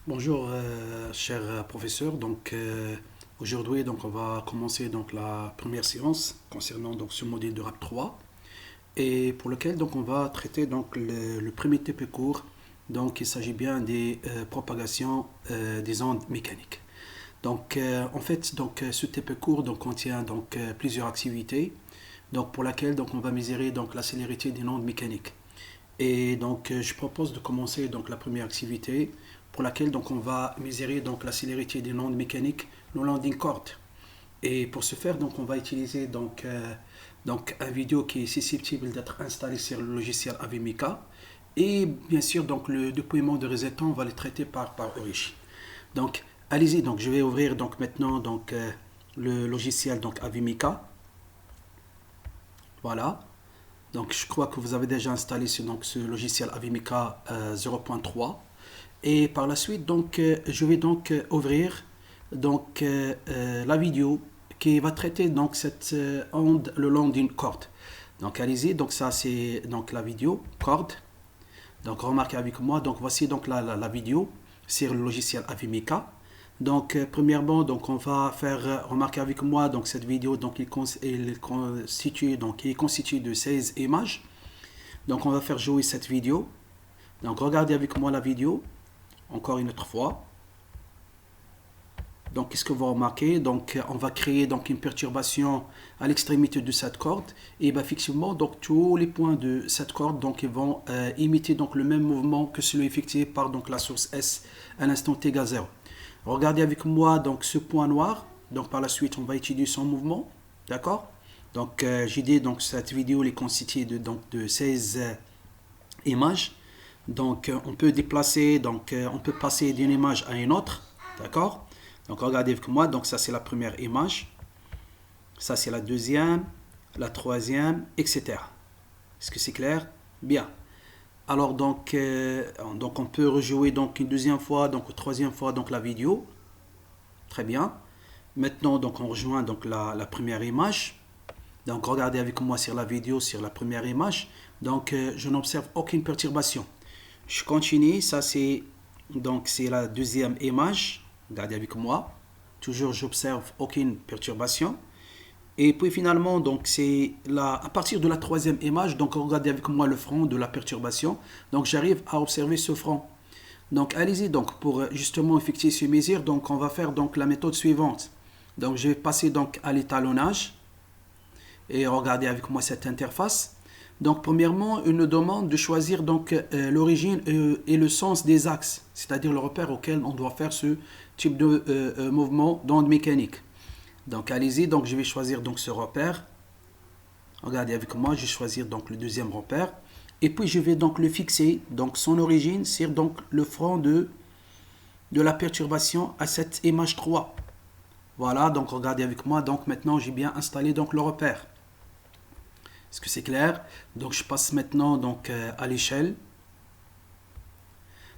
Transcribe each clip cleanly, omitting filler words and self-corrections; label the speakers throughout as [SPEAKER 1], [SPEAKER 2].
[SPEAKER 1] Bonjour, cher professeur. Aujourd'hui, on va commencer la première séance concernant ce module de RAP 3 et pour lequel on va traiter le premier TP court. Il s'agit bien des propagations des ondes mécaniques. Ce TP court contient plusieurs activités pour laquelle on va mesurer la célérité des ondes mécaniques. Et je propose de commencer la première activité pour laquelle on va mesurer la célérité des ondes mécaniques le long d'une corde. Et pour ce faire, on va utiliser un vidéo qui est susceptible d'être installé sur le logiciel Avimica. Et bien sûr, le déploiement de résultats, on va les traiter par origine. Donc, allez-y. Je vais ouvrir maintenant le logiciel Avimica. Voilà. Donc, je crois que vous avez déjà installé ce logiciel Avimica 0.3. Et par la suite, je vais ouvrir la vidéo qui va traiter cette onde le long d'une corde. Donc, allez-y. Ça, c'est la vidéo corde. Donc, remarquez avec moi. Voici la vidéo sur le logiciel Avimica. Premièrement, on va faire remarquer avec moi cette vidéo il est constitué de 16 images. Donc, on va faire jouer cette vidéo. Donc, regardez avec moi la vidéo encore une autre fois. Donc, qu'est-ce que vous remarquez? On va créer une perturbation à l'extrémité de cette corde. Et effectivement, tous les points de cette corde ils vont imiter le même mouvement que celui effectué par la source S à l'instant t égale 0. Regardez avec moi ce point noir. Par la suite, on va étudier son mouvement. D'accord? J'ai dit cette vidéo est constituée de 16 images. On peut déplacer, on peut passer d'une image à une autre. D'accord? Regardez avec moi. Ça, c'est la première image. Ça, c'est la deuxième, la troisième, etc. Est-ce que c'est clair? Bien. Alors, on peut rejouer une deuxième fois, une troisième fois la vidéo. Très bien. Maintenant, on rejoint la première image. Regardez avec moi sur la vidéo, sur la première image. Je n'observe aucune perturbation. Je continue. Ça, c'est la deuxième image. Regardez avec moi. Toujours, j'observe aucune perturbation. Et puis finalement, c'est à partir de la troisième image, regardez avec moi le front de la perturbation. J'arrive à observer ce front. Allez-y, pour justement effectuer ces mesures, on va faire la méthode suivante. Je vais passer à l'étalonnage. Et regardez avec moi cette interface. Premièrement, il nous demande de choisir l'origine et le sens des axes, c'est-à-dire le repère auquel on doit faire ce type de mouvement d'onde mécanique. Allez-y, je vais choisir ce repère. Regardez avec moi, je vais choisir le deuxième repère. Et puis je vais le fixer, son origine, c'est le front de la perturbation à cette image 3. Voilà, regardez avec moi, maintenant j'ai bien installé le repère. Est-ce que c'est clair? Je passe maintenant à l'échelle.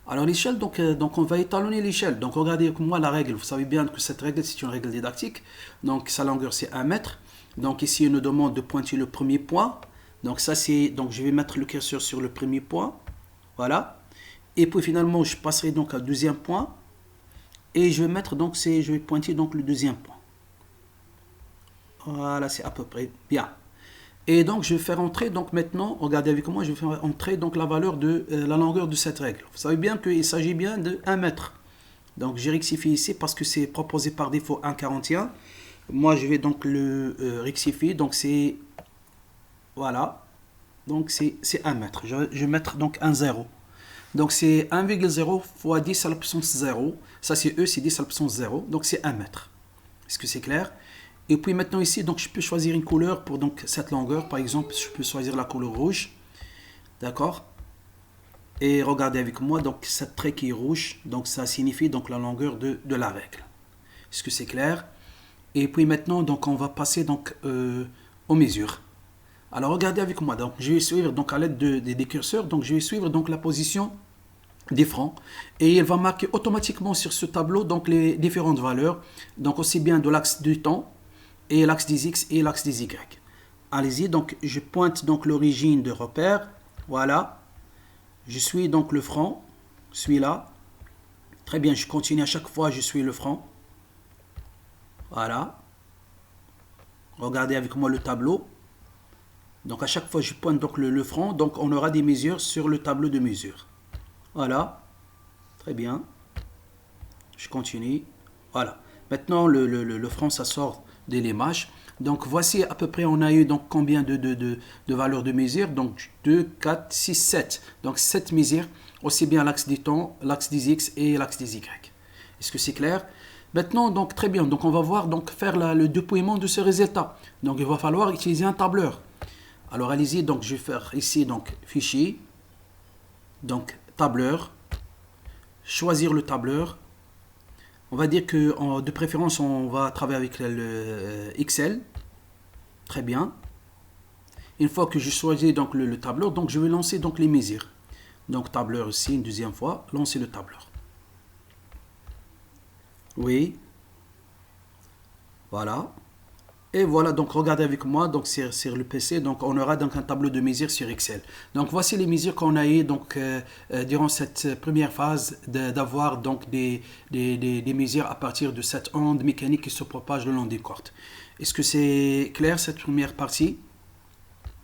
[SPEAKER 1] Alors l'échelle, on va étalonner l'échelle. Regardez avec moi la règle. Vous savez bien que cette règle, c'est une règle didactique. Sa longueur, c'est 1 mètre. Ici, il nous demande de pointer le premier point. Ça, c'est, je vais mettre le curseur sur le premier point. Voilà. Et puis finalement, je passerai au deuxième point. Et je vais mettre, je vais pointer le deuxième point. Voilà, c'est à peu près bien. Et je vais faire entrer, maintenant, regardez avec moi, je vais faire entrer la valeur de la longueur de cette règle. Vous savez bien qu'il s'agit bien de 1 mètre. J'ai rectifié ici parce que c'est proposé par défaut 1,41. Moi, je vais le rectifier. C'est, voilà. C'est 1 mètre. Je vais mettre un 0. C'est 1,0 fois 10 à la puissance 0. Ça, c'est E, c'est 10 à la puissance 0. C'est 1 mètre. Est-ce que c'est clair? Et puis maintenant ici, je peux choisir une couleur pour cette longueur. Par exemple, je peux choisir la couleur rouge. D'accord? Et regardez avec moi, cette trait qui est rouge, ça signifie la longueur de la règle. Est-ce que c'est clair? Et puis maintenant, on va passer aux mesures. Alors regardez avec moi, je vais suivre à l'aide des curseurs, je vais suivre la position des francs et il va marquer automatiquement sur ce tableau les différentes valeurs, aussi bien de l'axe du temps et l'axe des X et l'axe des Y. Allez-y, je pointe l'origine de repère. Voilà. Je suis le front. Celui-là. Très bien, je continue à chaque fois, je suis le front. Voilà. Regardez avec moi le tableau. Donc à chaque fois, je pointe donc le front. Donc on aura des mesures sur le tableau de mesure. Voilà. Très bien. Je continue. Voilà. Maintenant, le front, ça sort de l'image. Donc voici à peu près, on a eu donc combien de valeurs de mesure. Donc 2, 4, 6, 7. Donc 7 mesures, aussi bien l'axe des temps, l'axe des X et l'axe des Y. Est-ce que c'est clair? Maintenant, donc très bien. Donc on va voir donc faire le dépouillement de ce résultat. Donc il va falloir utiliser un tableur. Alors allez-y, donc je vais faire ici donc fichier, donc tableur, choisir le tableur. On va dire que de préférence on va travailler avec le Excel. Très bien. Une fois que j'ai choisi donc le tableur, donc je vais lancer donc les mesures. Donc tableur ici une deuxième fois, lancer le tableur. Oui. Voilà. Et voilà, donc regardez avec moi donc sur le PC, donc on aura donc un tableau de mesures sur Excel. Donc voici les mesures qu'on a eues donc, durant cette première phase d'avoir donc des mesures à partir de cette onde mécanique qui se propage le long des cordes. Est-ce que c'est clair cette première partie?